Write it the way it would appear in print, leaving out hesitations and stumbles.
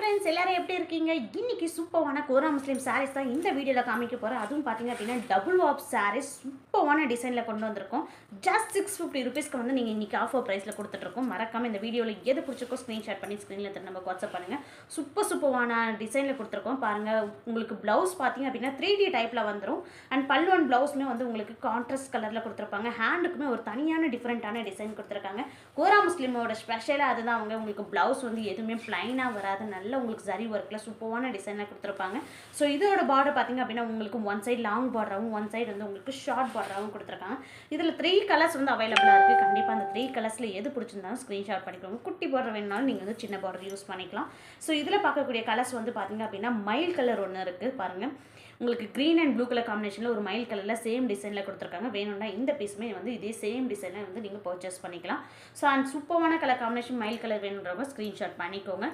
Friends எல்லாரும் எப்படி இருக்கீங்க? இன்னைக்கு சூப்பரான கோரா முஸ்லீம் சாரீஸ் தான் இந்த வீடியோவில் காமிக்க போகிறேன். அதுவும் பார்த்தீங்க அப்படின்னா டபுள் வாப் சாரீஸ் சூப்பரான டிசைனில் கொண்டு வந்திருக்கோம். ஜஸ்ட் 650 ருபீஸ்க்கு வந்து நீங்கள் இன்றைக்கி ஆஃபர் ப்ரைஸில் கொடுத்துட்ருக்கோம். மறக்காமல் இந்த வீடியோவில் எது பிடிச்சிருக்கோ ஸ்க்ரீன்ஷாட் பண்ணி ஸ்க்ரீனில் எடுத்து நம்ம வாட்ஸ்அப் பண்ணுங்கள். சூப்பரான டிசைனில் கொடுத்துருக்கோம். பாருங்கள், உங்களுக்கு ப்ளவுஸ் பார்த்தீங்க அப்படின்னா 3D டைப்பில் வந்துடும். அண்ட் பல்லுவன் ப்ளவுஸுமே வந்து உங்களுக்கு கான்ட்ராஸ்ட் கலரில் கொடுத்துருப்பாங்க. ஹேண்டுக்குமே ஒரு தனியான டிஃப்ரெண்ட்டான டிசைன் கொடுத்துருக்காங்க. கோரா முஸ்லீமோட ஸ்பெஷலாக அதுதான். அவங்க உங்களுக்கு ப்ளவுஸ் வந்து எதுவுமே ப்ளைனாக வராது. நல்ல உங்களுக்கு ஜரி ஒர்க்கில் சூப்பரான டிசைனில் கொடுத்துருப்பாங்க. ஸோ இதோட பார்டர் பார்த்திங்க அப்படின்னா உங்களுக்கு ஒன் சைடு லாங் பார்டராகவும் ஒன் சைடு வந்து உங்களுக்கு ஷார்ட் பார்டராகவும் கொடுத்துருக்காங்க. இதில் 3 கலர்ஸ் வந்து அவைலபிளாக இருக்குது. கண்டிப்பாக அந்த 3 கலர்ஸில் எது பிடிச்சிருந்தாலும் ஸ்க்ரீன்ஷாட் பண்ணிக்கோங்க. குட்டி பார்டர் வேணுனாலும் நீங்கள் வந்து சின்ன பார்டர் யூஸ் பண்ணிக்கலாம். ஸோ இதில் பார்க்கக்கூடிய கலர்ஸ் வந்து பார்த்திங்க அப்படின்னா மயில் கலர் ஒன்று இருக்குது. பாருங்கள், உங்களுக்கு க்ரீன் அண்ட் ப்ளூ கலர் காம்பினேஷனில் ஒரு மயில் கலரில் சேம் டிசைனில் கொடுத்துருக்காங்க. வேணும்னா இந்த பீஸுமே வந்து இதே சேம் டிசைனில் வந்து நீங்கள் பர்ச்சேஸ் பண்ணிக்கலாம். ஸோ அண்ட் சூப்பரான கலர் காம்பினேஷன் மயில் கலர் வேணுன்றவங்க ஸ்க்ரீன்ஷாட் பண்ணிக்கோங்க.